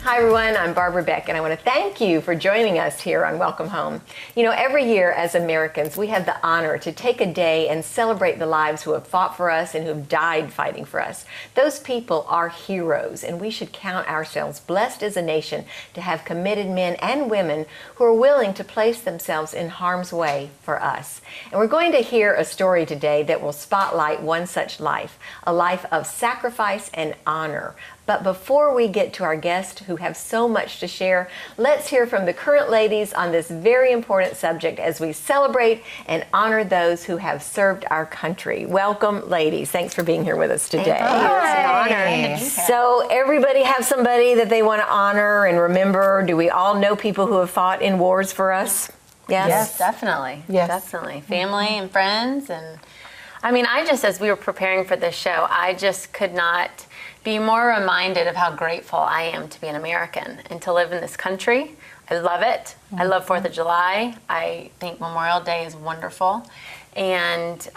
Hi everyone, I'm Barbara Beck and I want to thank you for joining us here on Welcome Home. You know, every year as Americans, we have the honor to take a day and celebrate the lives who have fought for us and who have died fighting for us. Those people are heroes, and we should count ourselves blessed as a nation to have committed men and women who are willing to place themselves in harm's way for us. And we're going to hear a story today that will spotlight one such life, a life of sacrifice and honor. But before we get to our guests who have so much to share, let's hear from the current ladies on this very important subject as we celebrate and honor those who have served our country. Welcome, ladies. Thanks for being here with us today. It's an honor. So everybody have somebody that they want to honor and remember? Do we all know people who have fought in wars for us? Yes? Yes, definitely. Yes. Definitely. Family and friends. And I mean, as we were preparing for this show, I just could not be more reminded of how grateful I am to be an American and to live in this country. I love it. I love 4th of July. I think Memorial Day is wonderful. And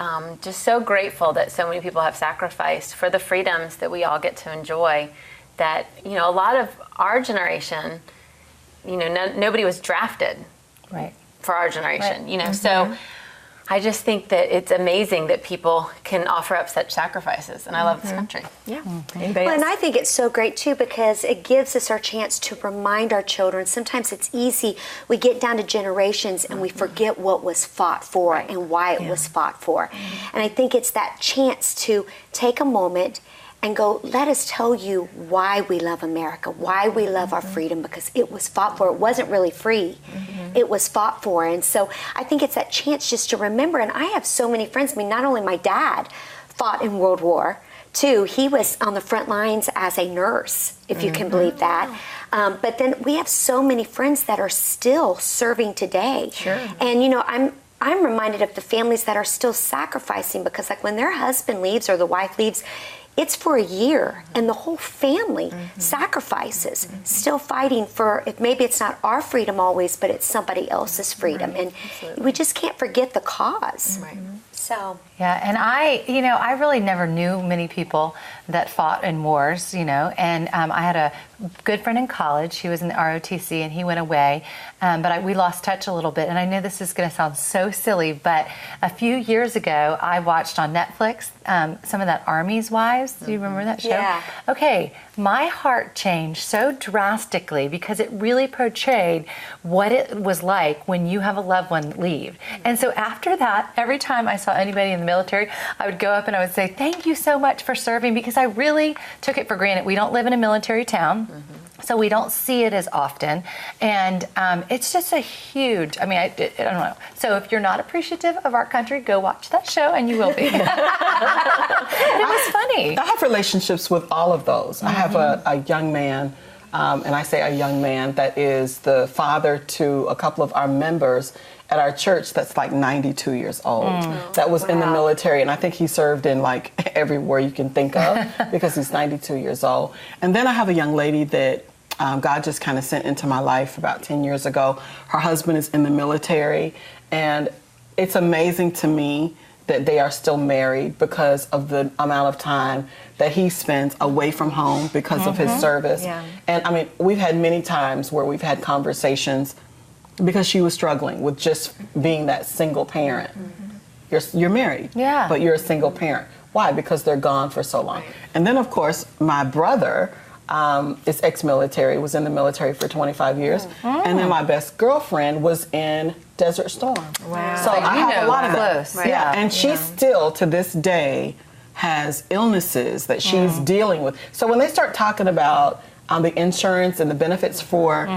just so grateful that so many people have sacrificed for the freedoms that we all get to enjoy. That, you know, a lot of our generation, you know, nobody was drafted for our generation, you know. So I just think that it's amazing that people can offer up such sacrifices, and I love this country. Yeah. Well, and I think it's so great too because it gives us our chance to remind our children. Sometimes it's easy, we get down to generations and we forget what was fought for and why it was fought for. And I think it's that chance to take a moment and go, let us tell you why we love America, why we love our freedom, because it was fought for. It wasn't really free. It was fought for. And so I think it's that chance just to remember. And I have so many friends. I mean, not only my dad fought in World War II, he was on the front lines as a nurse, if you can believe that. But then we have so many friends that are still serving today. And, you know, I'm reminded of the families that are still sacrificing because, like, when their husband leaves or the wife leaves, it's for a year, and the whole family sacrifices, still fighting for, if maybe it's not our freedom always, but it's somebody else's freedom. And we just can't forget the cause. So. Yeah, and I really never knew many people that fought in wars, you know, and I had a good friend in college. He was in the ROTC and he went away, but we lost touch a little bit. And I know this is going to sound so silly, but a few years ago, I watched on Netflix some of that Army's Wives. Do you remember that show? Yeah. Okay, my heart changed so drastically because it really portrayed what it was like when you have a loved one leave. And so after that, every time I saw anybody in the military, I would go up and I would say, thank you so much for serving, because I really took it for granted. We don't live in a military town. So we don't see it as often. And it's just a huge, I don't know. So if you're not appreciative of our country, go watch that show and you will be. It was funny. I have relationships with all of those. I have a young man, and I say a young man, that is the father to a couple of our members at our church that's like 92 years old, that was in the military. And I think he served in like every war you can think of because he's 92 years old. And then I have a young lady that God just kind of sent into my life about 10 years ago. Her husband is in the military, and it's amazing to me that they are still married because of the amount of time that he spends away from home because of his service. And I mean, we've had many times where we've had conversations because she was struggling with just being that single parent. You're married, but you're a single parent. Why? Because they're gone for so long. And then, of course, my brother is ex-military, was in the military for 25 years. And then my best girlfriend was in Desert Storm. Wow. So I have a lot of close. that. Yeah, and she still, to this day, has illnesses that she's dealing with. So when they start talking about the insurance and the benefits for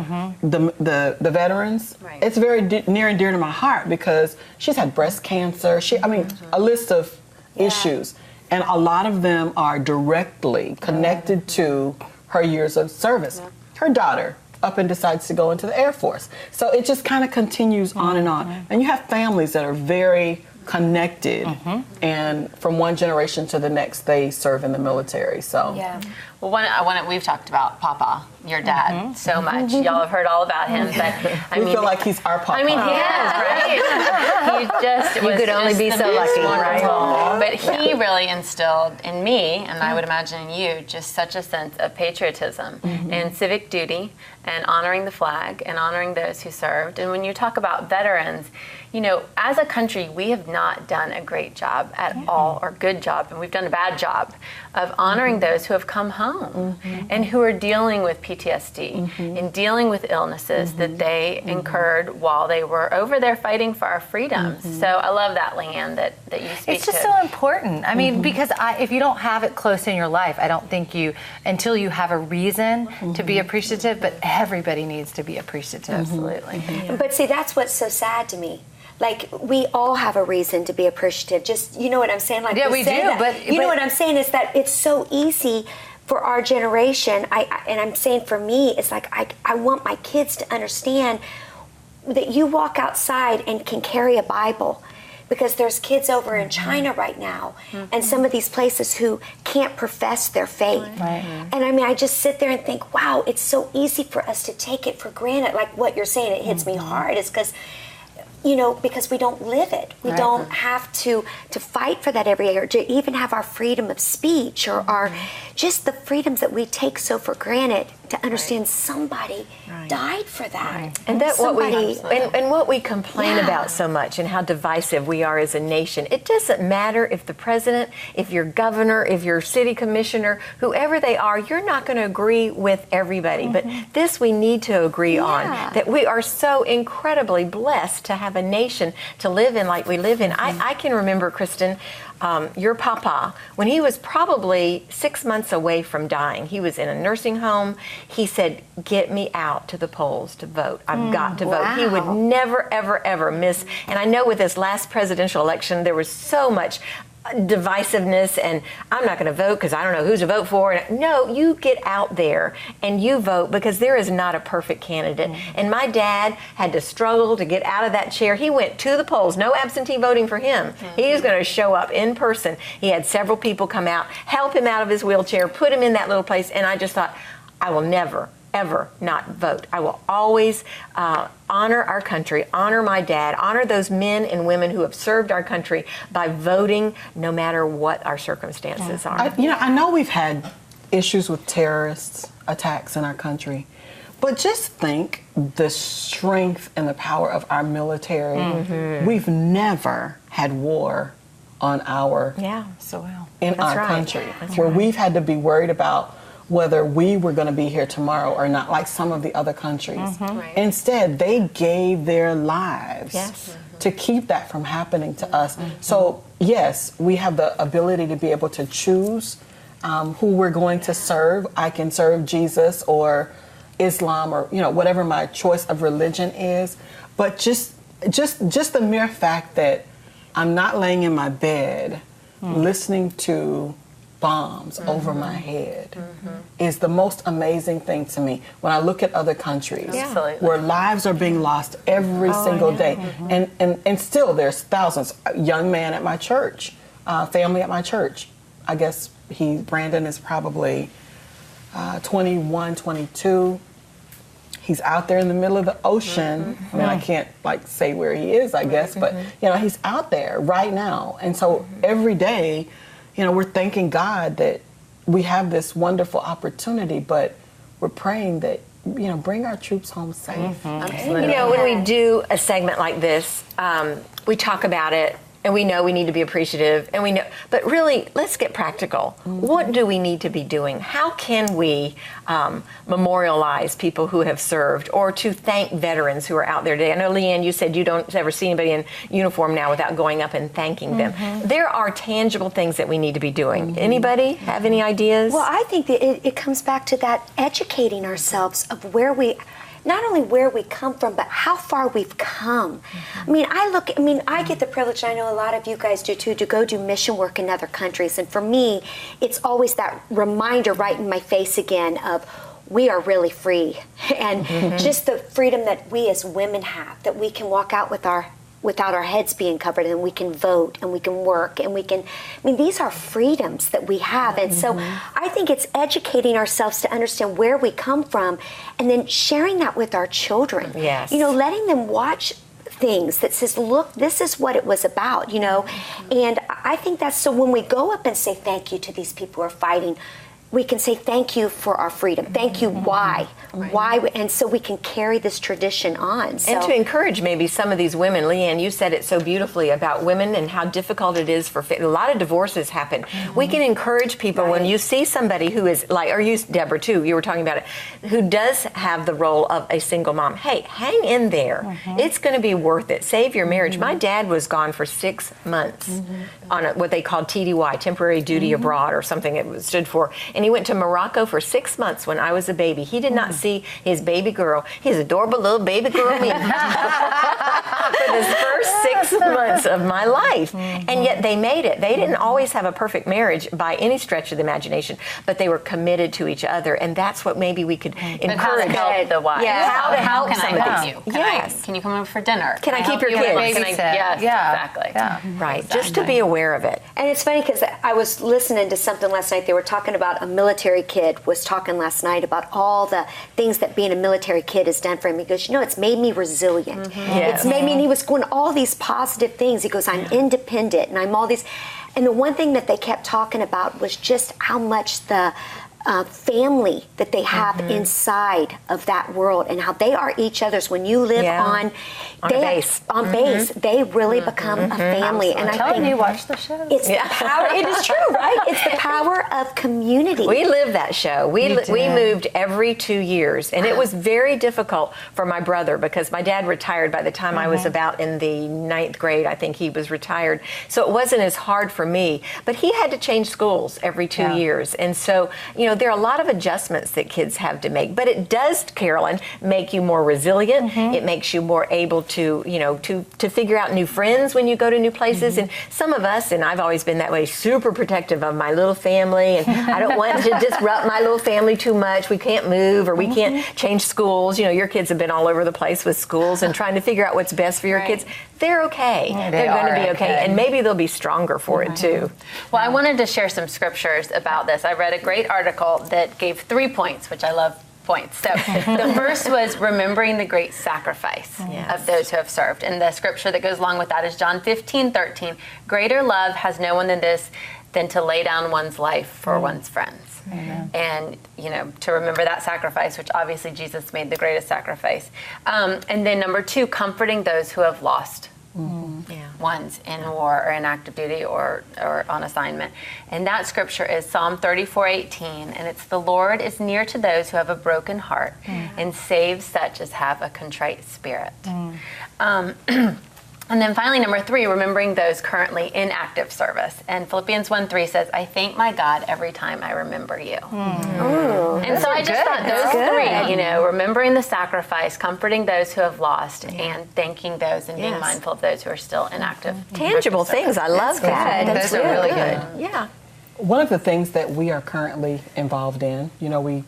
the veterans, it's very near and dear to my heart because she's had breast cancer. A list of issues. And a lot of them are directly connected to her years of service. Her daughter up and decides to go into the Air Force. So it just kind of continues on and on. And you have families that are very connected, and from one generation to the next, they serve in the military. So Yeah. Well, we've talked about Papa, your dad, so much. Y'all have heard all about him, but we feel like he's our Papa. I mean, he is, right? He just was could only just be the so most lucky, right? wonderful. But he really instilled in me, and I would imagine in you, just such a sense of patriotism and civic duty and honoring the flag and honoring those who served. And when you talk about veterans, you know, as a country, we have not done a great job at all, or good job, and we've done a bad job of honoring those who have come home and who are dealing with PTSD and dealing with illnesses that they incurred while they were over there fighting for our freedoms. So I love that, Leanne, that you speak It's just to. so important. I mean, because if you don't have it close in your life, I don't think until you have a reason to be appreciative, but everybody needs to be appreciative. Absolutely. But see, that's what's so sad to me. Like, we all have a reason to be appreciative. Just, you know what I'm saying? Like, Yeah, we say do, that. but- you know what I'm saying is that it's so easy for our generation. And I'm saying for me, it's like I want my kids to understand that you walk outside and can carry a Bible. Because there's kids over in China right now and some of these places who can't profess their faith. Right. And I mean, I just sit there and think, wow, it's so easy for us to take it for granted. Like what you're saying, it hits me hard. It's because, you know, because we don't live it. We don't have to fight for that every day, or to even have our freedom of speech, or our just the freedoms that we take so for granted, to understand somebody died for that. And that what we Somebody- and what we complain Yeah. about so much, and how divisive we are as a nation. It doesn't matter if the president, if your governor, if your city commissioner, whoever they are, you're not going to agree with everybody. But this we need to agree on, that we are so incredibly blessed to have a nation to live in like we live in. I can remember, Kristen, your papa, when he was probably 6 months away from dying, he was in a nursing home. He said, "Get me out to the polls to vote. I've got to vote." He would never, ever, ever miss. And I know with this last presidential election, there was so much divisiveness, and I'm not going to vote because I don't know who to vote for. No, you get out there and you vote, because there is not a perfect candidate. And my dad had to struggle to get out of that chair. He went to the polls, no absentee voting for him. He was going to show up in person. He had several people come out, help him out of his wheelchair, put him in that little place. And I just thought, I will never, ever not vote. I will always honor our country, honor my dad, honor those men and women who have served our country by voting, no matter what our circumstances are. I know we've had issues with terrorist attacks in our country, but just think the strength and the power of our military. We've never had war on our in our country, where we've had to be worried about whether we were going to be here tomorrow or not, like some of the other countries. Instead, they gave their lives to keep that from happening to us. So, yes, we have the ability to be able to choose who we're going to serve. I can serve Jesus or Islam, or whatever my choice of religion is. But just the mere fact that I'm not laying in my bed listening to bombs over my head is the most amazing thing to me when I look at other countries where lives are being lost every single day. And still there's thousands. A young man at my church, family at my church, I guess Brandon is probably 21, 22. He's out there in the middle of the ocean. I mean, I can't say where he is, I guess, but he's out there right now. And so every day, we're thanking God that we have this wonderful opportunity, but we're praying that, bring our troops home safe. When we do a segment like this, we talk about it, and we know we need to be appreciative, and we know, but really, let's get practical. What do we need to be doing? How can we memorialize people who have served, or to thank veterans who are out there today? I know, Leanne, you said you don't ever see anybody in uniform now without going up and thanking them. There are tangible things that we need to be doing. Anybody have any ideas? Well, I think that it comes back to that educating ourselves of not only where we come from, but how far we've come. I mean, I get the privilege, and I know a lot of you guys do too, to go do mission work in other countries. And for me, it's always that reminder right in my face again of we are really free. And just the freedom that we as women have, that we can walk out with our without our heads being covered, and we can vote and we can work and these are freedoms that we have. And so I think it's educating ourselves to understand where we come from and then sharing that with our children. Yes. Letting them watch things that says, look, this is what it was about, and I think that's so when we go up and say thank you to these people who are fighting, we can say thank you for our freedom. Thank you. Why? And so we can carry this tradition on. So. And to encourage maybe some of these women, Leanne, you said it so beautifully about women and how difficult it is for a lot of divorces happen. We can encourage people when you see somebody who is like, or you, Deborah, too, you were talking about it, who does have the role of a single mom. Hey, hang in there. It's going to be worth it. Save your marriage. My dad was gone for 6 months on what they called TDY, temporary duty abroad, or something it stood for. And he went to Morocco for 6 months when I was a baby. He did not see his baby girl, his adorable little baby girl, me, for the first 6 months of my life. And yet they made it. They didn't always have a perfect marriage by any stretch of the imagination, but they were committed to each other. And that's what maybe we could encourage. How to help the wife. Yeah. How can some I of help these. you? Yes. Can you come over for dinner? Can I keep help your you with kids? this? Yes, exactly. Yeah. Right. Just to be aware of it. And it's funny because I was listening to something last night. They were talking about a military kid was talking last night about all the things that being a military kid has done for him. He goes, it's made me resilient. Yes. It's made me, and he was going all these positive things. He goes, I'm independent and I'm all these. And the one thing that they kept talking about was just how much the family that they have inside of that world and how they are each other's. When you live on base, they really become a family. And I think you watch the show. it's the power. It is true, right? It's the power of community. We live that show. We moved every 2 years, and it was very difficult for my brother because my dad retired by the time I was about in the 9th grade. I think he was retired. So it wasn't as hard for me, but he had to change schools every 2 years. And so, there are a lot of adjustments that kids have to make, but it does, Carolyn, make you more resilient. It makes you more able to, to figure out new friends when you go to new places. And some of us, and I've always been that way, super protective of my little family, and I don't want to disrupt my little family too much. We can't move or we can't change schools. Your kids have been all over the place with schools and trying to figure out what's best for your kids. They're okay. They're going to be okay. And maybe they'll be stronger for it too. Well, I wanted to share some scriptures about this. I read a great article that gave 3 points, which I love points. So the first was remembering the great sacrifice of those who have served. And the scripture that goes along with that is John 15:13. Greater love has no one than this, than to lay down one's life for one's friends. Amen. And, to remember that sacrifice, which obviously Jesus made the greatest sacrifice. And then number 2, comforting those who have lost ones in war or in active duty or on assignment. And that scripture is Psalm 34:18, and it's the Lord is near to those who have a broken heart and saves such as have a contrite spirit. And then finally, number 3, remembering those currently in active service. And Philippians 1:3 says, I thank my God every time I remember you. And so I just thought those 3, remembering the sacrifice, comforting those who have lost, and thanking those and being mindful of those who are still inactive. Tangible things. I love that. That's Those are really good. Yeah. One of the things that we are currently involved in, we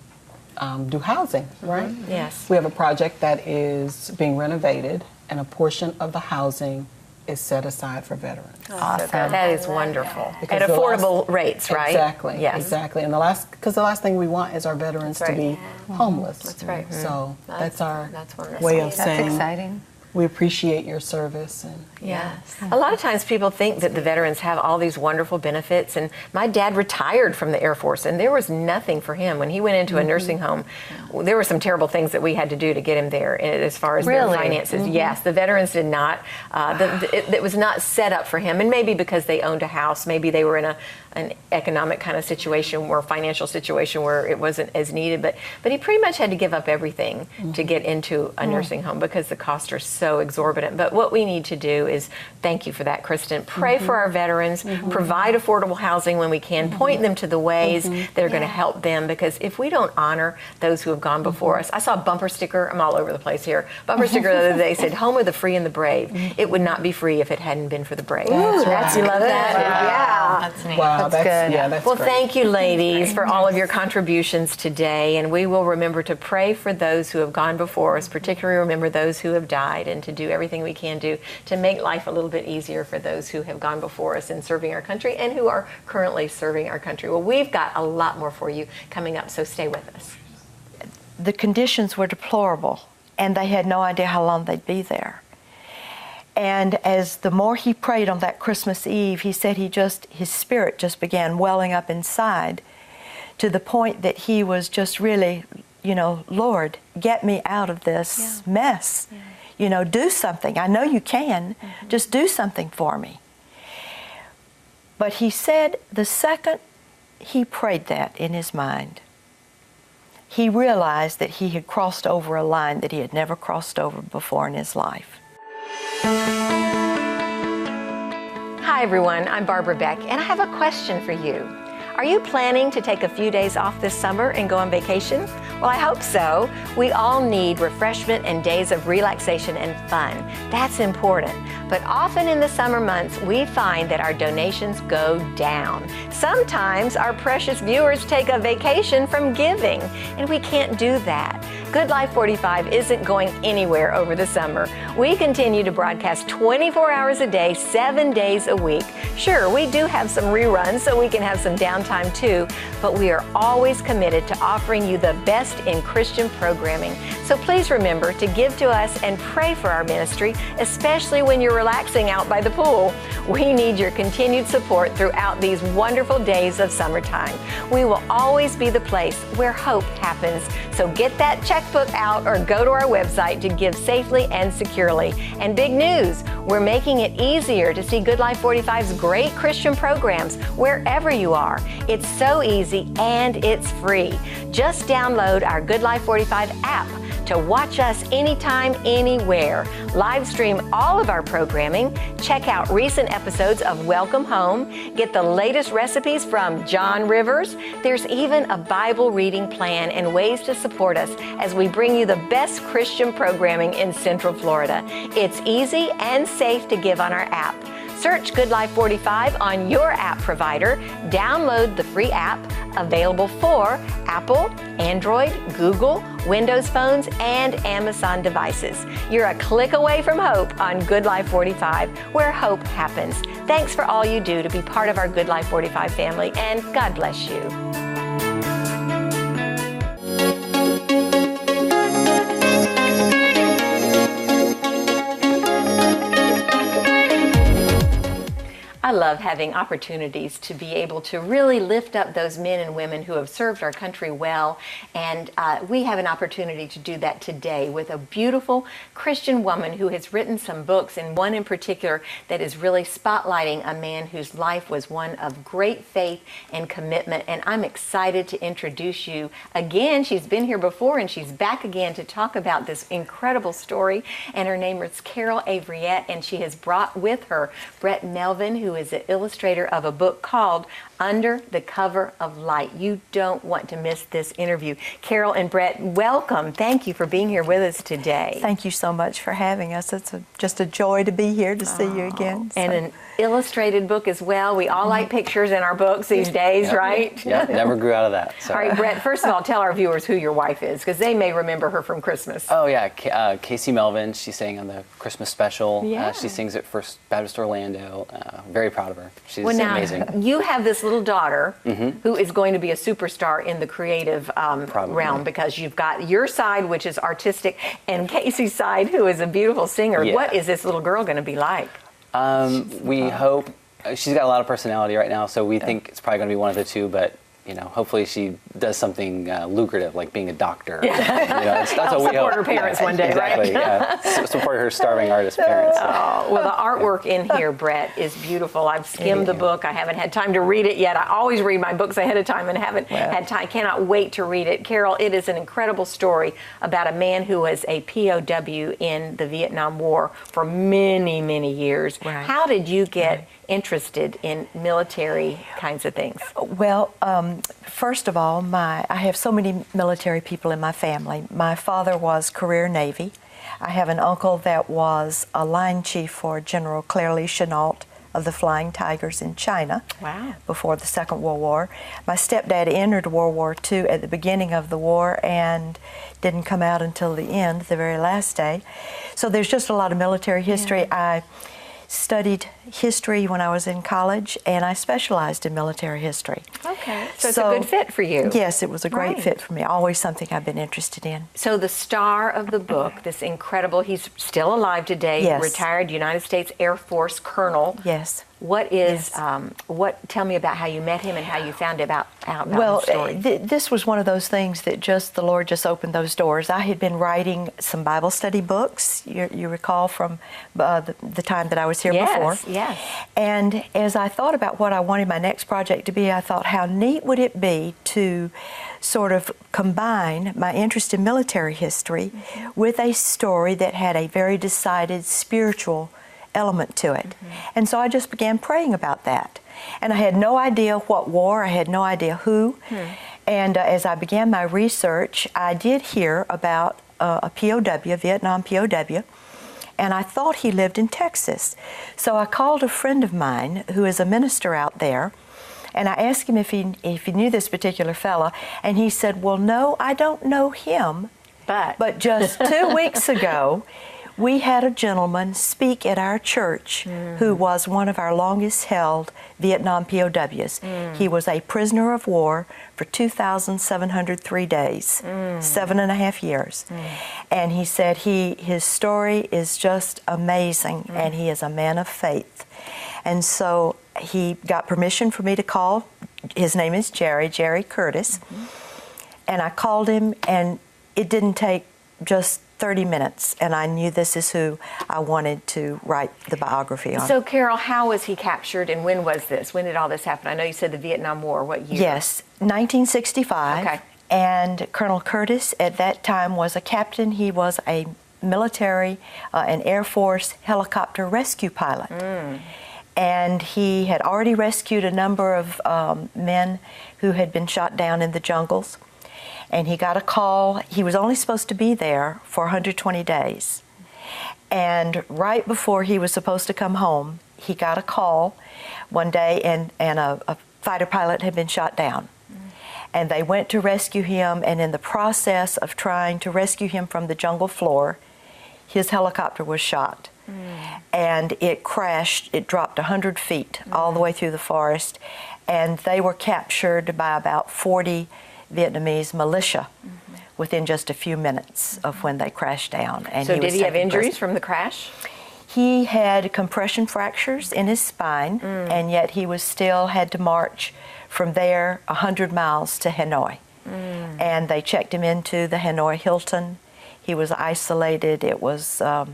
do housing, right? Yes. We have a project that is being renovated, and a portion of the housing is set aside for veterans. Awesome. That is wonderful. Because At the affordable rates, right? Exactly. Yes. Exactly. And the last thing we want is our veterans to be homeless. That's right. So that's our wonderful. way of That's saying exciting. we appreciate your service. And Yes. A lot of times people think that the veterans have all these wonderful benefits, and my dad retired from the Air Force, and there was nothing for him. When he went into a nursing home, there were some terrible things that we had to do to get him there as far as their finances. Yes, the veterans did not. It was not set up for him, and maybe because they owned a house, maybe they were in an economic kind of situation or financial situation where it wasn't as needed, but he pretty much had to give up everything to get into a nursing home because the costs are so exorbitant. But what we need to do is, thank you for that, Kristen, pray for our veterans, provide affordable housing when we can, point them to the ways that are going to help them, because if we don't honor those who have gone before us. I saw a bumper sticker, I'm all over the place here, bumper sticker the other day said, home of the free and the brave. It would not be free if it hadn't been for the brave. Ooh, that's you love that? That's neat. Wow, That's good. Yeah, that's Well, great. thank you, ladies, for all of your contributions today. And we will remember to pray for those who have gone before us, particularly remember those who have died, and to do everything we can do to make life a little bit easier for those who have gone before us in serving our country and who are currently serving our country. Well, we've got a lot more for you coming up, so stay with us. The conditions were deplorable, and they had no idea how long they'd be there. And as the more he prayed on that Christmas Eve, he said his spirit just began welling up inside, to the point that he was just really, Lord, get me out of this mess. Do something. I know you can. Just do something for me. But he said the second he prayed that in his mind, he realized that he had crossed over a line that he had never crossed over before in his life. Hi, everyone. I'm Barbara Beck, and I have a question for you. Are you planning to take a few days off this summer and go on vacation? Well, I hope so. We all need refreshment and days of relaxation and fun. That's important. But often in the summer months, we find that our donations go down. Sometimes our precious viewers take a vacation from giving, and we can't do that. Good Life 45 isn't going anywhere over the summer. We continue to broadcast 24 hours a day, 7 days a week. Sure, we do have some reruns, so we can have some downtime too, but we are always committed to offering you the best in Christian programming. So please remember to give to us and pray for our ministry, especially when you're relaxing out by the pool. We need your continued support throughout these wonderful days of summertime. We will always be the place where hope happens. So get that checkbook out or go to our website to give safely and securely. And big news, we're making it easier to see Good Life 45's great Christian programs wherever you are. It's so easy and it's free. Just download our Good Life 45 app to watch us anytime, anywhere. Live stream all of our programming, check out recent episodes of Welcome Home, get the latest recipes from John Rivers. There's even a Bible reading plan and ways to support us as we bring you the best Christian programming in Central Florida. It's easy and safe to give on our app. Search Good Life 45 on your app provider. Download the free app available for Apple, Android, Google, Windows phones, and Amazon devices. You're a click away from hope on Good Life 45, where hope happens. Thanks for all you do to be part of our Good Life 45 family, and God bless you. I love having opportunities to be able to really lift up those men and women who have served our country well, and we have an opportunity to do that today with a beautiful Christian woman who has written some books, and one in particular that is really spotlighting a man whose life was one of great faith and commitment. And I'm excited to introduce you again. She's been here before and she's back again to talk about this incredible story, and her name is Carol Averiette, and she has brought with her Brett Melvin, who is the illustrator of a book called Under the Cover of Light. You don't want to miss this interview. Carol and Brett, welcome. Thank you for being here with us today. Thank you so much for having us. It's just a joy to be here to see you again. And an illustrated book as well. We all like pictures in our books these days, right? Yeah, never grew out of that. So. All right, Brett, first of all, tell our viewers who your wife is, because they may remember her from Christmas. Oh, yeah. Casey Melvin, she sang on the Christmas special. Yeah. She sings at First Baptist Orlando. Very proud of her. She's Well, now, amazing. you have this little daughter who is going to be a superstar in the creative realm, because you've got your side, which is artistic, and Casey's side, who is a beautiful singer. Yeah. What is this little girl going to be like? We hope, she's got a lot of personality right now, so we think it's probably going to be one of the two, but hopefully she does something lucrative, like being a doctor. That's what we support hope. her parents one day, exactly, right? Yeah. Support her starving artist parents. Oh, well, the artwork in here, Brett, is beautiful. I've skimmed the book. I haven't had time to read it yet. I always read my books ahead of time and haven't had time. Cannot wait to read it. Carol, it is an incredible story about a man who was a POW in the Vietnam War for many, many years. Right. How did you get interested in military kinds of things? Well, first of all, I have so many military people in my family. My father was career Navy. I have an uncle that was a line chief for General Claire Lee Chennault of the Flying Tigers in China. Wow. Before the Second World War. My stepdad entered World War II at the beginning of the war and didn't come out until the end, the very last day. So there's just a lot of military history. Yeah. I studied history when I was in college, and I specialized in military history. Okay. So it's a good fit for you. Yes, it was a great Right. fit for me. Always something I've been interested in. So the star of the book, this incredible, he's still alive today, Yes. retired United States Air Force colonel. Yes. What is, Yes. tell me about how you met him and how you found out about Well, his story. this was one of those things that just the Lord just opened those doors. I had been writing some Bible study books, you recall from the time that I was here before. Yes. And as I thought about what I wanted my next project to be, I thought, how neat would it be to sort of combine my interest in military history with a story that had a very decided spiritual element to it. And so I just began praying about that. And I had no idea what war, I had no idea who. And as I began my research, I did hear about a POW, a Vietnam POW, and I thought he lived in Texas. So I called a friend of mine who is a minister out there, and I asked him if he knew this particular fella, and he said, well, no, I don't know him. But just 2 weeks ago, we had a gentleman speak at our church who was one of our longest held Vietnam POWs. He was a prisoner of war for 2,703 days, 7.5 years. And he said his story is just amazing, and he is a man of faith. And so he got permission for me to call. His name is Jerry Curtis. And I called him, and it didn't take just 30 minutes, and I knew this is who I wanted to write the biography on. So, Carol, how was he captured, and when was this? When did all this happen? I know you said the Vietnam War. What year? Yes, 1965. Okay. And Colonel Curtis at that time was a captain. He was a military, an Air Force helicopter rescue pilot. And he had already rescued a number of men who had been shot down in the jungles. And he got a call. He was only supposed to be there for 120 days. And right before he was supposed to come home, he got a call one day, and a fighter pilot had been shot down. And they went to rescue him, and in the process of trying to rescue him from the jungle floor, his helicopter was shot. And it crashed. It dropped 100 feet all the way through the forest, and they were captured by about 40 Vietnamese militia within just a few minutes of when they crashed down. And So did he have taken injuries prisoner. from the crash? He had compression fractures in his spine, and yet he was still had to march from there 100 miles to Hanoi. And they checked him into the Hanoi Hilton. He was isolated. It was a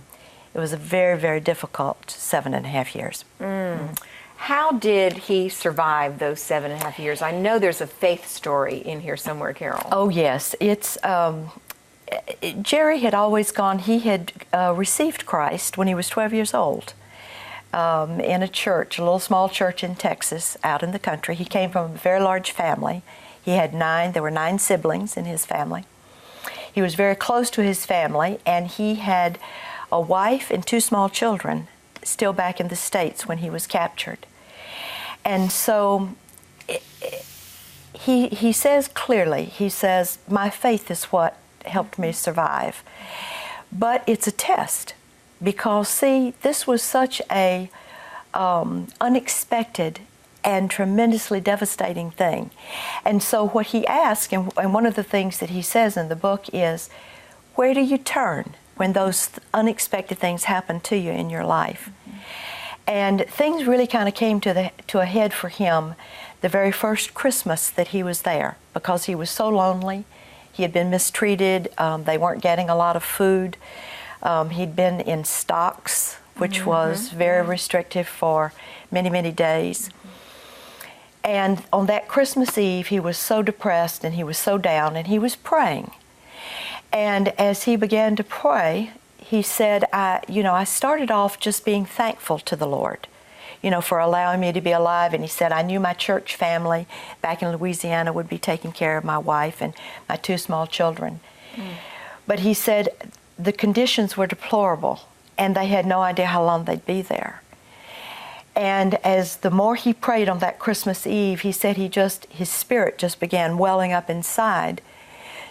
very, very difficult 7.5 years. How did he survive those 7.5 years? I know there's a faith story in here somewhere, Carol. Oh, yes. It's Jerry had always gone, he had received Christ when he was 12 years old in a church, a little small church in Texas, out in the country. He came from a very large family. He had there were 9 siblings in his family. He was very close to his family, and he had a wife and 2 small children still back in the States when he was captured. And so he says clearly, he says, my faith is what helped me survive. But it's a test, because see, this was such a unexpected and tremendously devastating thing. And so what he asked, and one of the things that he says in the book is, where do you turn when those unexpected things happen to you in your life? And things really kind of came to a head for him the very first Christmas that he was there, because he was so lonely. He had been mistreated. They weren't getting a lot of food. He'd been in stocks, which was very restrictive for many, many days. And on that Christmas Eve, he was so depressed and he was so down, and he was praying. And as he began to pray, he said, I started off just being thankful to the Lord, for allowing me to be alive. And he said, I knew my church family back in Louisiana would be taking care of my wife and my 2 small children. But he said the conditions were deplorable, and they had no idea how long they'd be there. And as the more he prayed on that Christmas Eve, he said his spirit just began welling up inside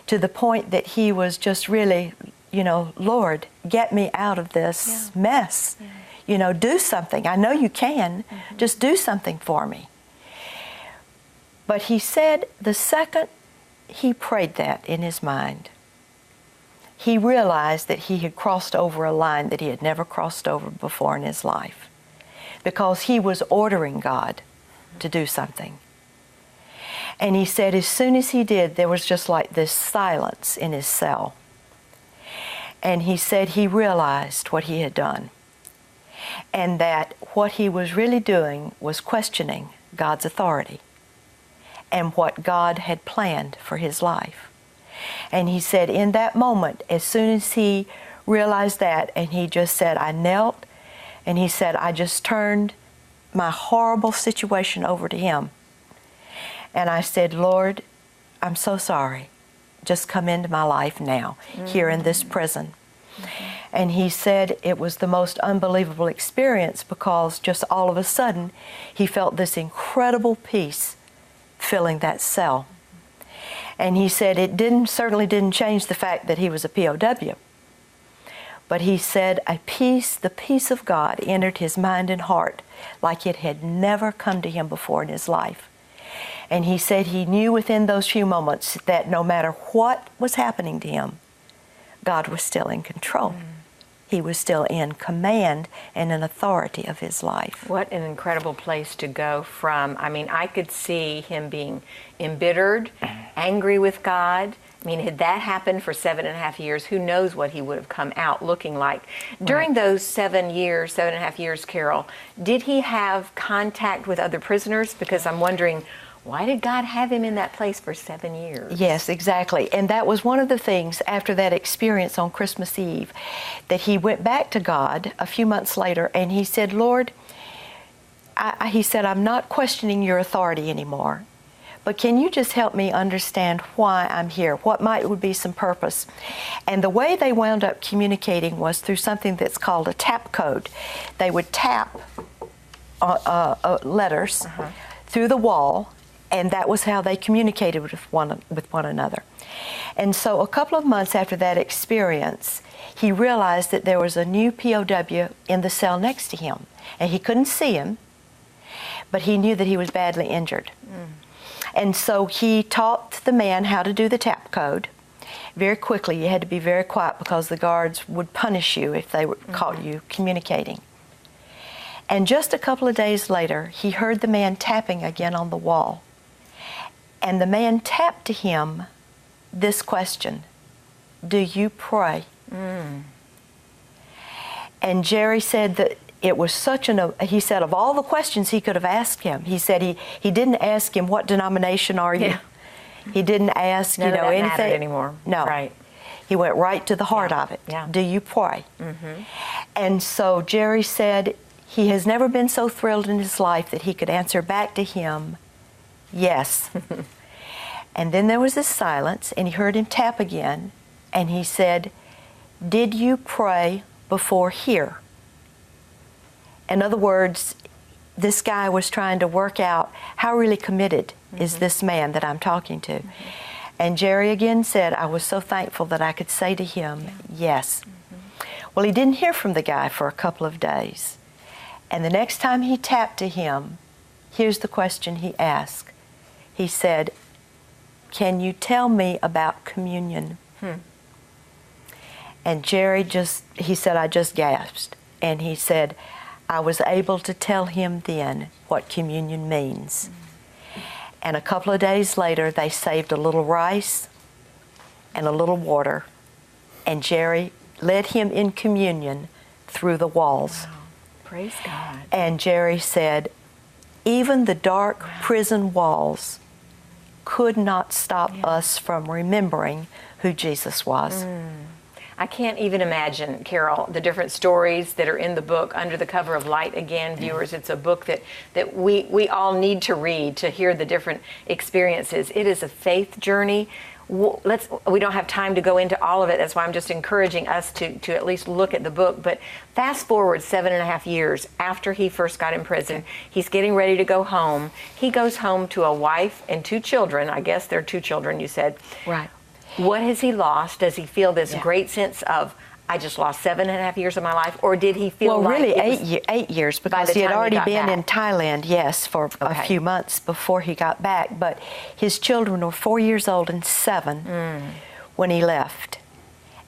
to the point that he was just really, Lord, get me out of this mess. Do something. I know you can. Just do something for me. But he said the second he prayed that in his mind, he realized that he had crossed over a line that he had never crossed over before in his life, because he was ordering God to do something. And he said as soon as he did, there was just like this silence in his cell. And he said he realized what he had done, and that what he was really doing was questioning God's authority and what God had planned for his life. And he said in that moment, as soon as he realized that, and he just said, I knelt, and he said, I just turned my horrible situation over to him. And I said, Lord, I'm so sorry. Just come into my life now, here in this prison. And he said it was the most unbelievable experience, because just all of a sudden, he felt this incredible peace filling that cell. And he said it certainly didn't change the fact that he was a POW. But he said the peace of God entered his mind and heart like it had never come to him before in his life. And he said he knew within those few moments that no matter what was happening to him, God was still in control. He was still in command and in authority of his life. What an incredible place to go from. I mean, I could see him being embittered, angry with God. I mean, had that happened for 7.5 years, who knows what he would have come out looking like. During those 7.5 years, Carol, did he have contact with other prisoners? Because I'm wondering, why did God have him in that place for 7 years? Yes, exactly. And that was one of the things after that experience on Christmas Eve, that he went back to God a few months later and he said, Lord, he said, I'm not questioning your authority anymore, but can you just help me understand why I'm here? What would be some purpose? And the way they wound up communicating was through something that's called a tap code. They would tap letters through the wall, and that was how they communicated with one another. And so a couple of months after that experience, he realized that there was a new POW in the cell next to him. And he couldn't see him, but he knew that he was badly injured. And so he taught the man how to do the tap code. Very quickly, you had to be very quiet because the guards would punish you if they caught you communicating. And just a couple of days later, he heard the man tapping again on the wall. And the man tapped to him this question, do you pray? And Jerry said that it was he said of all the questions he could have asked him, he said he didn't ask him, what denomination are you? He didn't ask, None of that anything. mattered anymore. No. Right. He went right to the heart of it. Yeah. Do you pray? And so Jerry said he has never been so thrilled in his life that he could answer back to him, yes. And then there was this silence, and he heard him tap again, and he said, did you pray before here? In other words, this guy was trying to work out how really committed is this man that I'm talking to. And Jerry again said, I was so thankful that I could say to him, yes. Well, he didn't hear from the guy for a couple of days. And the next time he tapped to him, here's the question he asked. He said, can you tell me about communion? And Jerry he said, I just gasped. And he said, I was able to tell him then what communion means. And a couple of days later, they saved a little rice and a little water, and Jerry led him in communion through the walls. Wow. Praise God. And Jerry said, even the dark prison walls could not stop us from remembering who Jesus was. I can't even imagine, Carol, the different stories that are in the book, Under the Cover of Light. Again, viewers, it's a book that we all need to read to hear the different experiences. It is a faith journey. we don't have time to go into all of it. That's why I'm just encouraging us to at least look at the book. But fast forward 7.5 years after he first got in prison, he's getting ready to go home. He goes home to a wife and 2 children. I guess they're 2 children, you said. Right. What has he lost? Does he feel this great sense of, I just lost 7.5 years of my life? Or did he feel Well, like really it was 8 years, by because the he had time he already got been back? in Thailand, yes, for a Okay. few months before he got back. But his children were 4 years old and 7 when he left,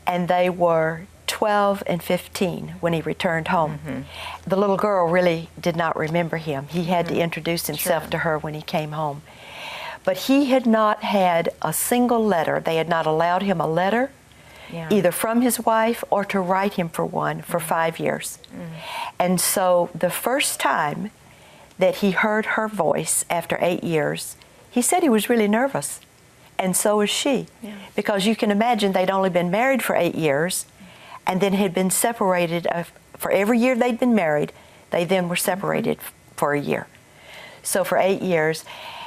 and they were 12 and 15 when he returned home. The little girl really did not remember him. He had to introduce himself to her when he came home. But he had not had a single letter. They had not allowed him a letter, either from his wife or to write him for one, for 5 years. And so the first time that he heard her voice after 8 years, he said he was really nervous. And so was she. Because you can imagine they'd only been married for 8 years and then had been separated. For every year they'd been married, they then were separated for a year. So for 8 years.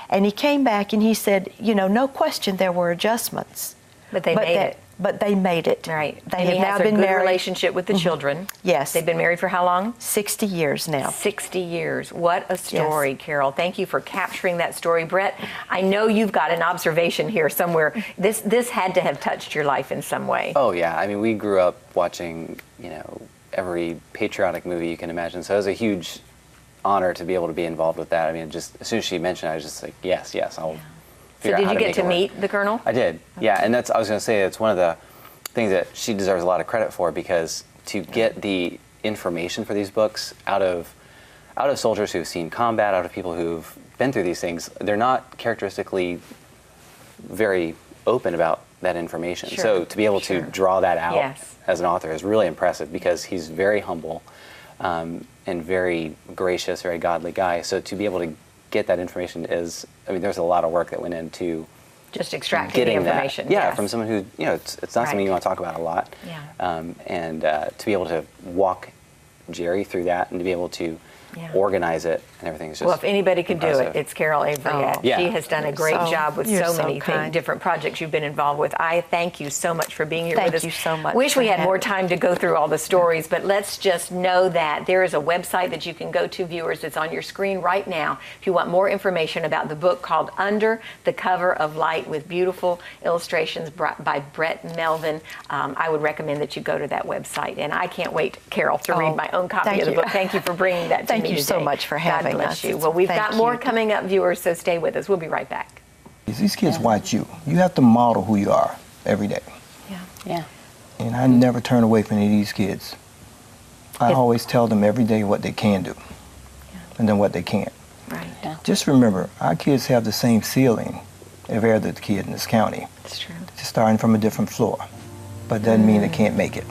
And he came back and he said, no question there were adjustments. But they made it. But they made it. Right. They And have he now has a been good married relationship with the children. Yes. They've been married for how long? 60 years now. 60 years. What a story, Carol. Thank you for capturing that story. Brett, I know you've got an observation here somewhere. This had to have touched your life in some way. Oh yeah, I mean, we grew up watching, every patriotic movie you can imagine. So it was a huge honor to be able to be involved with that. I mean, just as soon as she mentioned it, I was just like, yes, I'll So figure out did how you to get make to it work. meet the Colonel? I did, yeah, and I was going to say, it's one of the things that she deserves a lot of credit for, because to get the information for these books out of soldiers who've seen combat, out of people who've been through these things, they're not characteristically very open about that information. Sure, So to be able to draw that out Yes. as an author is really impressive, because he's very humble and very gracious, very godly guy. So to be able to get that information there's a lot of work that went into Just extracting the getting information. that. Yeah, yes. from someone who, it's not something you want to talk about a lot. Yeah. And to be able to walk Jerry through that and to be able to organize it and everything is just Well, if anybody could do impressive. it, it's Carol Averyette. Yeah. She has done a great So- job with you're so so many kind. different projects you've been involved with. I thank you so much for being here Thank with us. you so much Wish for we had more having time to go through all the stories, but let's just know that there is a website that you can go to, viewers. It's on your screen right now. If you want more information about the book called Under the Cover of Light, with beautiful illustrations by Brett Melvin, I would recommend that you go to that website. And I can't wait, Carol, to read my own copy thank of the you. book. Thank you for bringing that to Thank me you so today. much for having God bless us. you. Well, we've Thank got more you. coming up, viewers, so stay with us. We'll be right back. These kids watch you. You have to model who you are every day. Yeah. And I never turn away from any of these kids. I always tell them every day what they can do and then what they can't. Right. Just remember, our kids have the same ceiling of every other kid in this county. It's true. Just starting from a different floor. But doesn't mean they can't make it.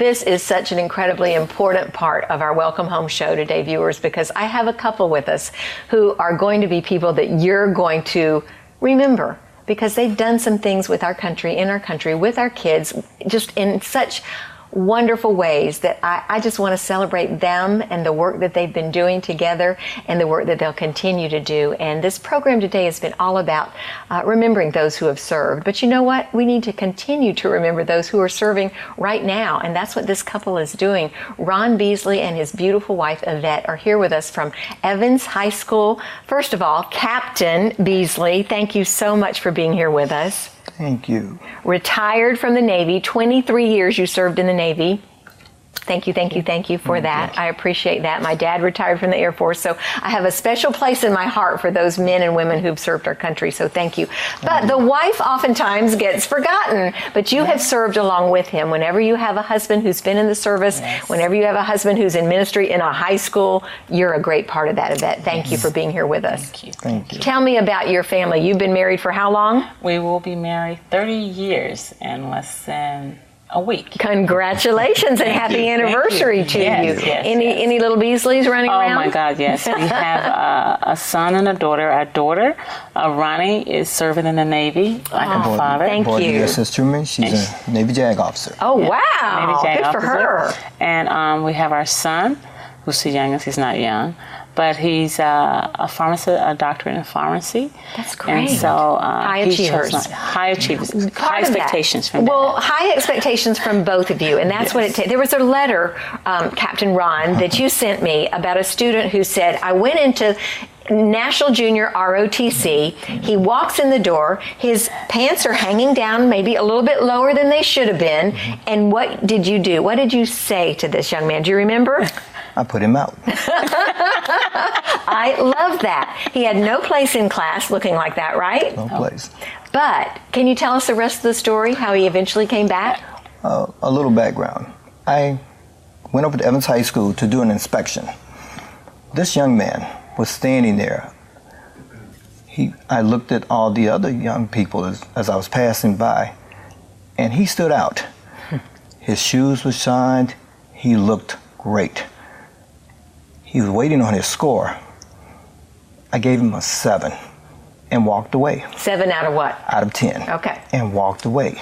This is such an incredibly important part of our Welcome Home show today, viewers, because I have a couple with us who are going to be people that you're going to remember, because they've done some things with our country, in our country, with our kids, just in such wonderful ways that I just want to celebrate them and the work that they've been doing together and the work that they'll continue to do. And this program today has been all about remembering those who have served. But you know what? We need to continue to remember those who are serving right now. And that's what this couple is doing. Ron Beasley and his beautiful wife, Yvette, are here with us from Evans High School. First of all, Captain Beasley, thank you so much for being here with us. Thank you. Retired from the Navy, 23 years you served in the Navy. Thank you for that. I appreciate that. My dad retired from the Air Force, so I have a special place in my heart for those men and women who've served our country, so thank you. But the wife oftentimes gets forgotten, but you have served along with him. Whenever you have a husband who's been in the service, whenever you have a husband who's in ministry in a high school, you're a great part of that, Yvette. Thank you for being here with us. Thank you. Tell me about your family. You've been married for how long? We will be married 30 years in less than a week. Congratulations and happy anniversary to you. Any little Beasleys running around? Oh my God, yes. We have a son and a daughter. Our daughter, Ronnie, is serving in the Navy like her father. Thank Board you. U.S. Instrument. She's a Navy JAG officer. Oh, Navy wow. JAG Good for her. officer. And we have our son, who's the youngest. He's not young, but he's a pharmacist, a doctorate in pharmacy. That's great. And so High achievers. High achievers. Part High of that. expectations from Well, that. high expectations from both of you, and that's what it takes. There was a letter, Captain Ron, that you sent me about a student who said, I went into National Junior ROTC. He walks in the door. His pants are hanging down, maybe a little bit lower than they should have been. And what did you do? What did you say to this young man? Do you remember? I put him out. I love that. He had no place in class looking like that, right? No place. But can you tell us the rest of the story, how he eventually came back? A little background. I went over to Evans High School to do an inspection. This young man was standing there. I looked at all the other young people as I was passing by, and he stood out. His shoes were shined. He looked great. He was waiting on his score. I gave him a 7 and walked away. 7 out of what? Out of 10. Okay. And walked away.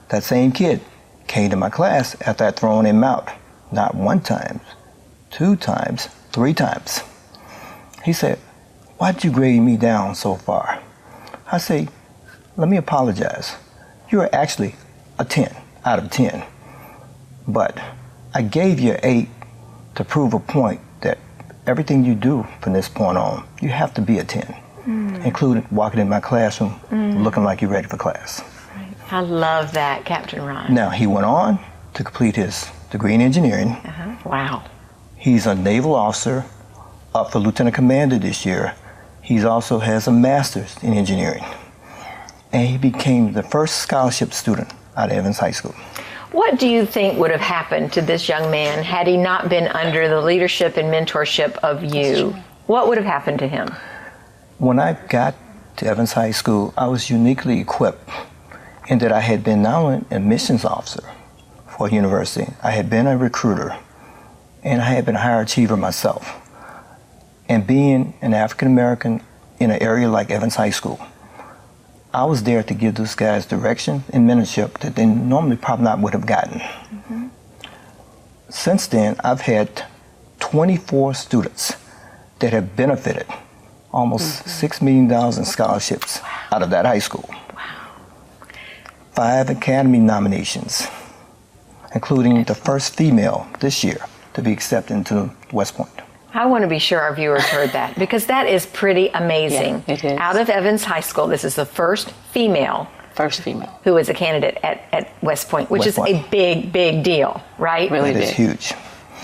That same kid came to my class after I'd thrown him out. Not 1 time, 2 times, 3 times. He said, why'd you grade me down so far? I say, let me apologize. You are actually a 10 out of 10. But I gave you an 8 to prove a point that everything you do from this point on, you have to be a 10, including walking in my classroom looking like you're ready for class. I love that, Captain Ron. Now, he went on to complete his degree in engineering. Wow. He's a naval officer, up for lieutenant commander this year. He also has a master's in engineering. And he became the first scholarship student at Evans High School. What do you think would have happened to this young man had he not been under the leadership and mentorship of you? What would have happened to him? When I got to Evans High School, I was uniquely equipped in that I had been not only a admissions officer for a university, I had been a recruiter, and I had been a higher achiever myself. And being an African American in an area like Evans High School, I was there to give those guys direction and mentorship that they normally probably not would have gotten. Since then, I've had 24 students that have benefited almost $6 million in scholarships out of that high school. 5 Academy nominations, including the first female this year to be accepted into West Point. I want to be sure our viewers heard that, because that is pretty amazing. Yeah, it is. Out of Evans High School, this is the first female First female. who is a candidate at West Point, which West is Point. a big, big deal, right? Really That is big. huge.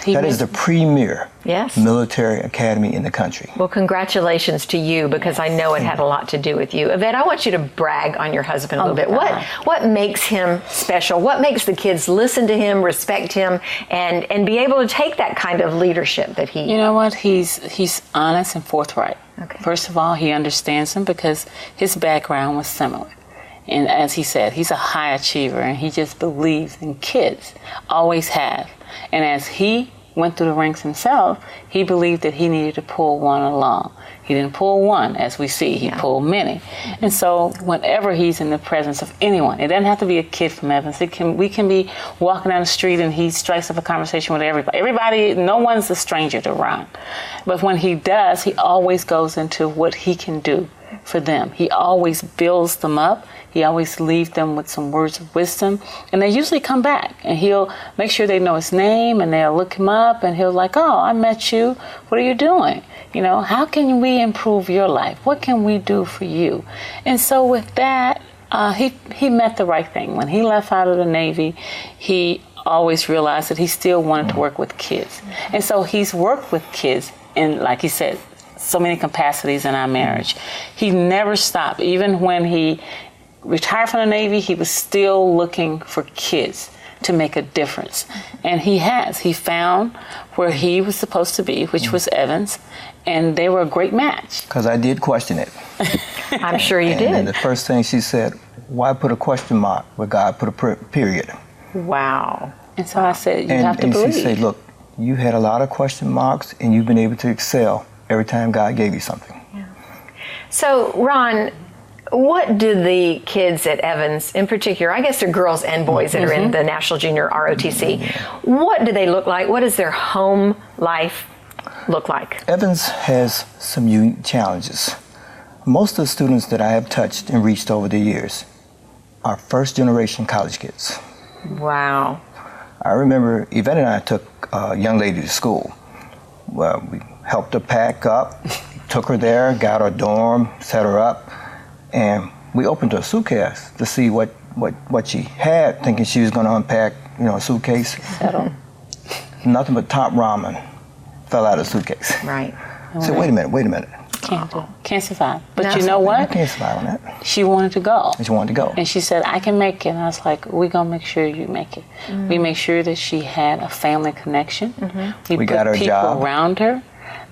He That went- is the premier Yes. military academy in the country. Well, congratulations to you, because I know it had a lot to do with you. Yvette, I want you to brag on your husband a little bit. God. What makes him special? What makes the kids listen to him, respect him, and be able to take that kind of leadership that he... You know what? He's honest and forthright. Okay. First of all, he understands them because his background was similar. And as he said, he's a high achiever, and he just believes in kids, always have. And as he went through the ranks himself, he believed that he needed to pull one along. He didn't pull one, as we see, he pulled many. And so whenever he's in the presence of anyone, it doesn't have to be a kid from Evans. We can be walking down the street and he strikes up a conversation with everybody. Everybody, no one's a stranger to Ron. But when he does, he always goes into what he can do for them. He always builds them up. He always leaves them with some words of wisdom. And they usually come back, and he'll make sure they know his name, and they'll look him up, and he'll like, oh, I met you. What are you doing? You know, how can we improve your life? What can we do for you? And so with that, he met the right thing. When he left out of the Navy, he always realized that he still wanted to work with kids. And so he's worked with kids in, like he said, so many capacities in our marriage. He never stopped. Even when he retired from the Navy, he was still looking for kids to make a difference. And he has. He found where he was supposed to be, which was Evans, and they were a great match. Because I did question it. I'm sure you did. And the first thing she said, why put a question mark where God put a period? Wow. And so I said, you have to believe. And she said, look, you had a lot of question marks, and you've been able to excel every time God gave you something. Yeah. So, Ron, what do the kids at Evans, in particular, I guess they're girls and boys that are in the National Junior ROTC, what do they look like? What does their home life look like? Evans has some unique challenges. Most of the students that I have touched and reached over the years are first-generation college kids. Wow. I remember Yvette and I took a young lady to school. Well, we helped her pack up, took her there, got her dorm, set her up, and we opened her suitcase to see what she had, thinking she was going to unpack, a suitcase. Nothing but top ramen fell out of the suitcase. Right. I said, wait a minute. Can't survive. But you know what? I can't survive on that. She wanted to go. She wanted to go. And she said, I can make it. And I was like, we're going to make sure you make it. We make sure that she had a family connection. We got her put a people job around her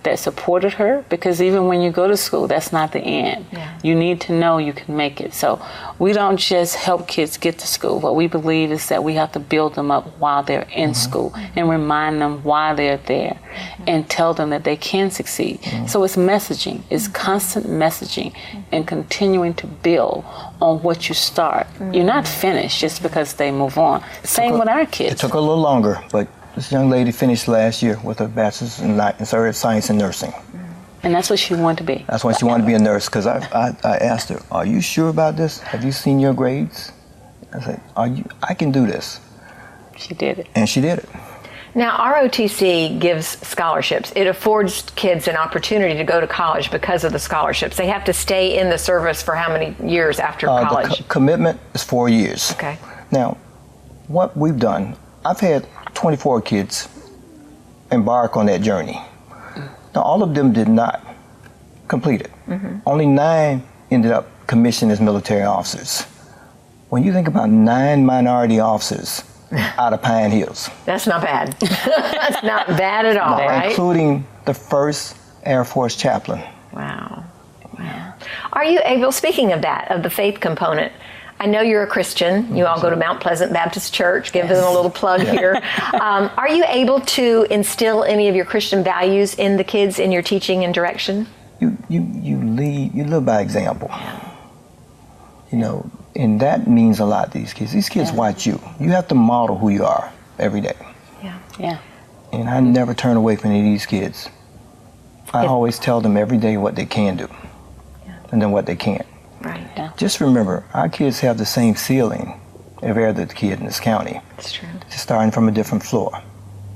that supported her, because even when you go to school, that's not the end. You need to know you can make it. So we don't just help kids get to school. What we believe is that we have to build them up while they're in school and remind them why they're there and tell them that they can succeed. So it's messaging. It's constant messaging and continuing to build on what you start. You're not finished just because they move on. Same with our kids. It took a little longer, but this young lady finished last year with a bachelor's in science and nursing. And that's what she wanted to be. That's why she wanted to be a nurse, because I asked her, are you sure about this? Have you seen your grades? I said, I can do this. She did it. And she did it. Now, ROTC gives scholarships. It affords kids an opportunity to go to college because of the scholarships. They have to stay in the service for how many years after college? The commitment is 4 years. Okay. Now, what we've done, I've had 24 kids embark on that journey. Now, all of them did not complete it. Only 9 ended up commissioned as military officers. When you think about 9 minority officers out of Pine Hills. That's not bad. That's not bad at all, right? Including the first Air Force chaplain. Wow. Are you able, speaking of that, of the faith component, I know you're a Christian. You all go to Mount Pleasant Baptist Church. Give them a little plug here. Are you able to instill any of your Christian values in the kids in your teaching and direction? You live by example. And that means a lot to these kids. These kids watch you. You have to model who you are every day. Yeah. And I never turn away from any of these kids. I always tell them every day what they can do and then what they can't. Right. Yeah. Just remember, our kids have the same ceiling as every other kid in this county. That's true. Just starting from a different floor.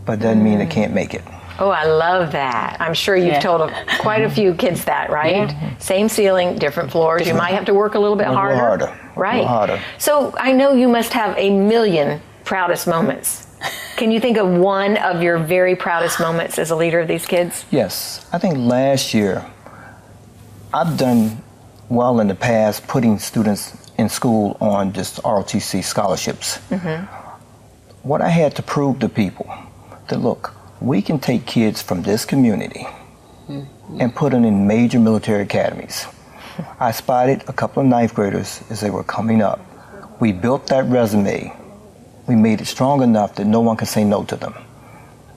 But doesn't mean they can't make it. Oh, I love that. I'm sure you've told quite a few kids that, right? Same ceiling, different floors. You might have to work a little bit harder. Right. A little harder. So I know you must have a million proudest moments. Can you think of one of your very proudest moments as a leader of these kids? Yes. I think last year, I've done well in the past putting students in school on just ROTC scholarships. What I had to prove to people that, look, we can take kids from this community and put them in major military academies. I spotted a couple of ninth graders as they were coming up. We built that resume. We made it strong enough that no one could say no to them.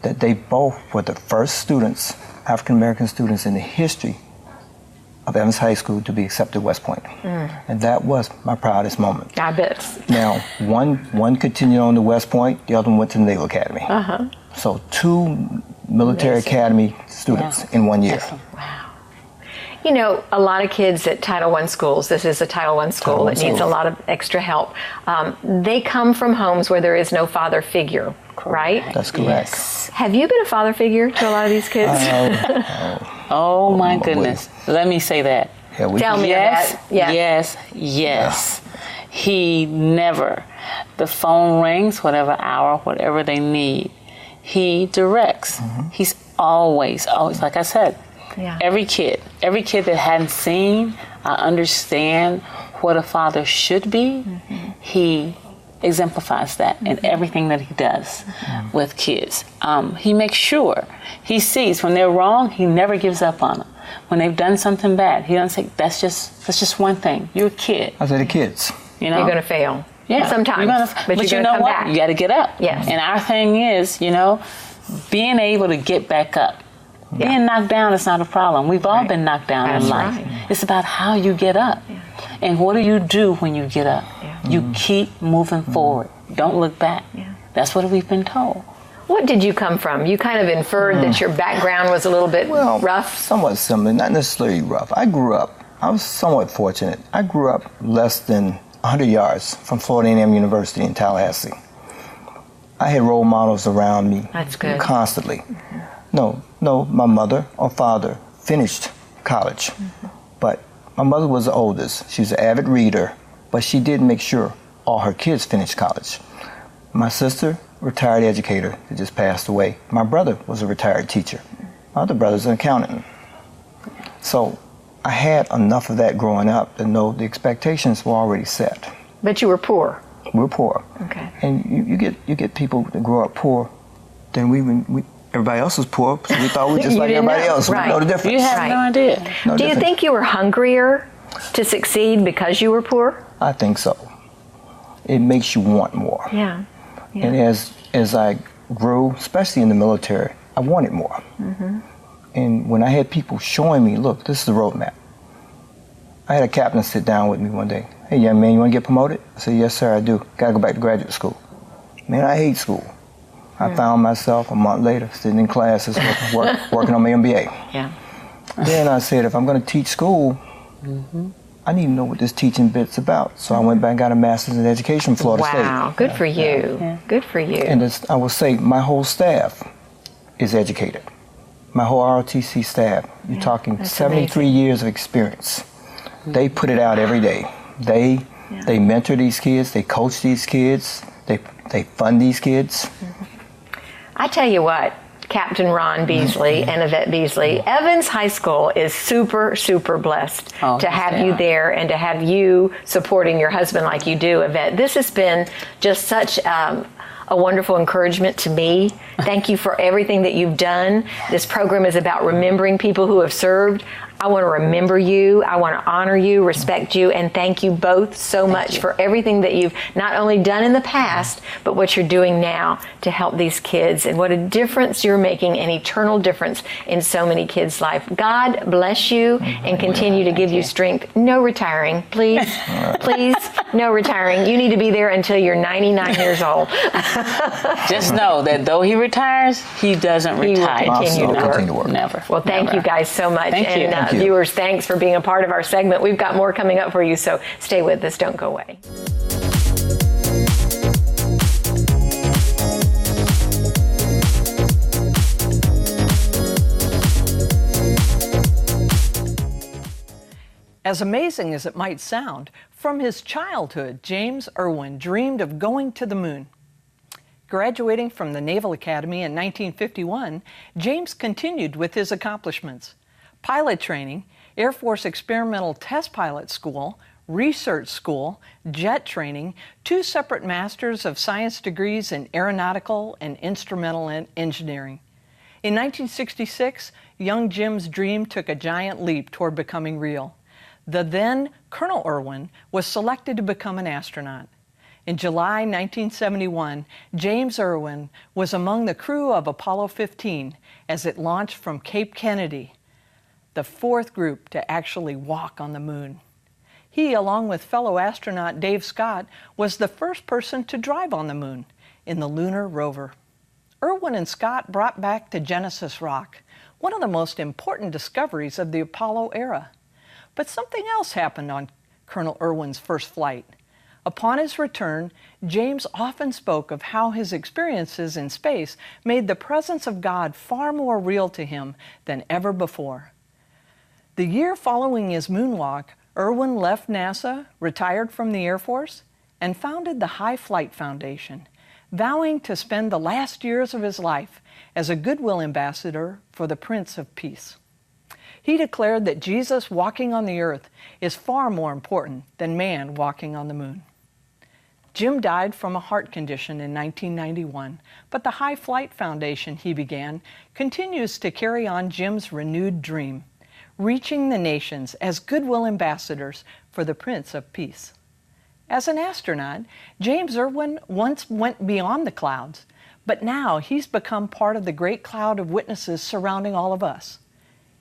That they both were the first students, African American students in the history of Evans High School to be accepted at West Point. And that was my proudest moment. I bet. Now, one continued on to West Point, the other one went to the Naval Academy. So 2 military academy students in 1 year. Excellent. You know, a lot of kids at Title I schools, this is a Title I school that needs a lot of extra help. They come from homes where there is no father figure, right? That's correct. Have you been a father figure to a lot of these kids? Oh my goodness. Let me say that. Yeah, we Tell me Yes, that. Yes. yes. He never, the phone rings, whatever hour, whatever they need, he directs. He's always, like I said, Yeah. every kid that hadn't seen, I understand what a father should be, he exemplifies that in everything that he does with kids. He makes sure, he sees when they're wrong, he never gives up on them. When they've done something bad, he doesn't say, that's just one thing. You're a kid. I say the kids. You know? You're going to fail. Yeah, Sometimes. but you're you going know to come what? back. You got to get up. Yes. And our thing is, you know, being able to get back up. Being knocked down is not a problem. We've all been knocked down That's in life. right. It's about how you get up. And what do you do when you get up? You keep moving forward. Don't look back. That's what we've been told. What did you come from? You kind of inferred that your background was a little bit rough. Somewhat similar, not necessarily rough. I was somewhat fortunate. I grew up less than 100 yards from Florida A&M University in Tallahassee. I had role models around me. That's good. Constantly. No, my mother or father finished college, but my mother was the oldest. She was an avid reader, but she did make sure all her kids finished college. My sister, retired educator that just passed away. My brother was a retired teacher. My other brother's an accountant. So I had enough of that growing up to know the expectations were already set. But you were poor. We're poor. Okay. And you get people that grow up poor, then everybody else was poor, so we thought we were just You like didn't everybody know. else. We didn't know the difference. You have Right. no idea. No Do you difference. think you were hungrier to succeed because you were poor? I think so. It makes you want more. Yeah. And as I grew, especially in the military, I wanted more. And when I had people showing me, look, this is the roadmap. I had a captain sit down with me one day. Hey, young man, you want to get promoted? I said, yes, sir, I do. Got to go back to graduate school. Man, I hate school. I found myself a month later sitting in classes working on my MBA. Yeah. Then I said, if I'm going to teach school, I need to know what this teaching bit's about. So I went back and got a master's in education from Florida State. Wow. Good for you. Yeah. Good for you. And I will say my whole staff is educated. My whole ROTC staff, you're talking that's 73 amazing. years of experience. They put it out every day. They mentor these kids, they coach these kids, they fund these kids. I tell you what, Captain Ron Beasley and Yvette Beasley, Evans High School is super, super blessed to have you there and to have you supporting your husband like you do, Yvette. This has been just such a wonderful encouragement to me. Thank you for everything that you've done. This program is about remembering people who have served. I want to remember you. I want to honor you, respect you, and thank you both so much for everything that you've not only done in the past, but what you're doing now to help these kids, and what a difference you're making, an eternal difference in so many kids' life. God bless you and continue to give you strength. No retiring, please. Please, no retiring. You need to be there until you're 99 years old. Just know that though he retires, he doesn't He will retire. continue to Also work. continue to work. Never. Well, thank Never. you guys so much. Thank you. And Thank you. viewers, thanks for being a part of our segment. We've got more coming up for you, so stay with us. Don't go away. As amazing as it might sound, from his childhood, James Irwin dreamed of going to the moon. Graduating from the Naval Academy in 1951, James continued with his accomplishments. Pilot training, Air Force Experimental Test Pilot School, Research School, jet training, 2 separate Masters of Science degrees in Aeronautical and Instrumental Engineering. In 1966, young Jim's dream took a giant leap toward becoming real. The then Colonel Irwin was selected to become an astronaut. In July 1971, James Irwin was among the crew of Apollo 15 as it launched from Cape Kennedy, the fourth group to actually walk on the moon. He, along with fellow astronaut Dave Scott, was the first person to drive on the moon in the lunar rover. Irwin and Scott brought back the Genesis rock, one of the most important discoveries of the Apollo era. But something else happened on Colonel Irwin's first flight. Upon his return, James often spoke of how his experiences in space made the presence of God far more real to him than ever before. The year following his moonwalk, Irwin left NASA, retired from the Air Force, and founded the High Flight Foundation, vowing to spend the last years of his life as a goodwill ambassador for the Prince of Peace. He declared that Jesus walking on the earth is far more important than man walking on the moon. Jim died from a heart condition in 1991, but the High Flight Foundation he began continues to carry on Jim's renewed dream, reaching the nations as goodwill ambassadors for the Prince of Peace. As an astronaut, James Irwin once went beyond the clouds, but now he's become part of the great cloud of witnesses surrounding all of us.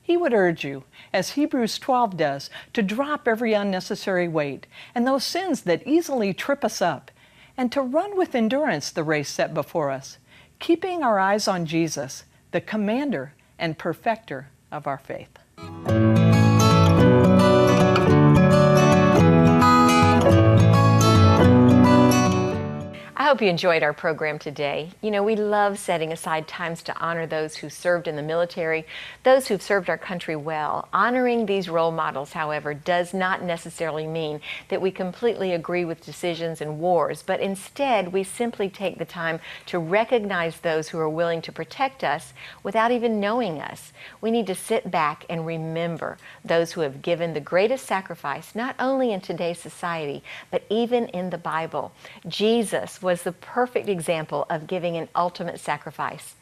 He would urge you, as Hebrews 12 does, to drop every unnecessary weight and those sins that easily trip us up, and to run with endurance the race set before us, keeping our eyes on Jesus, the commander and perfecter of our faith. I hope you enjoyed our program today. You know, we love setting aside times to honor those who served in the military, those who've served our country well. Honoring these role models, however, does not necessarily mean that we completely agree with decisions and wars, but instead we simply take the time to recognize those who are willing to protect us without even knowing us. We need to sit back and remember those who have given the greatest sacrifice, not only in today's society, but even in the Bible. Jesus was the perfect example of giving an ultimate sacrifice.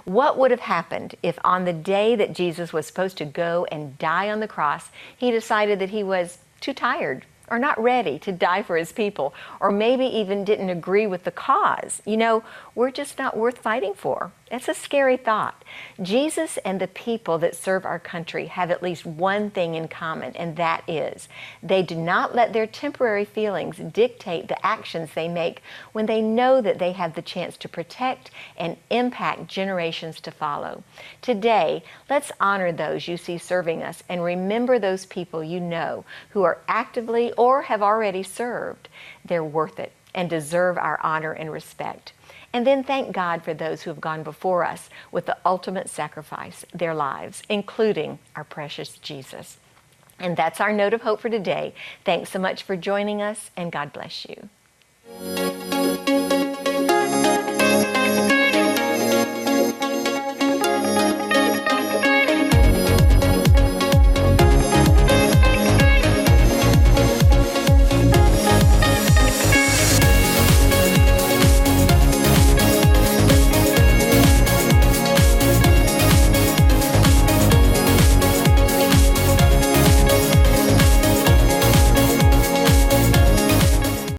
What would have happened if on the day that Jesus was supposed to go and die on the cross, he decided that he was too tired or not ready to die for his people, or maybe even didn't agree with the cause? You know, we're just not worth fighting for. It's a scary thought. Jesus and the people that serve our country have at least one thing in common, and that is they do not let their temporary feelings dictate the actions they make when they know that they have the chance to protect and impact generations to follow. Today, let's honor those you see serving us and remember those people you know who are actively or have already served. They're worth it and deserve our honor and respect. And then thank God for those who have gone before us with the ultimate sacrifice, their lives, including our precious Jesus. And that's our note of hope for today. Thanks so much for joining us, and God bless you.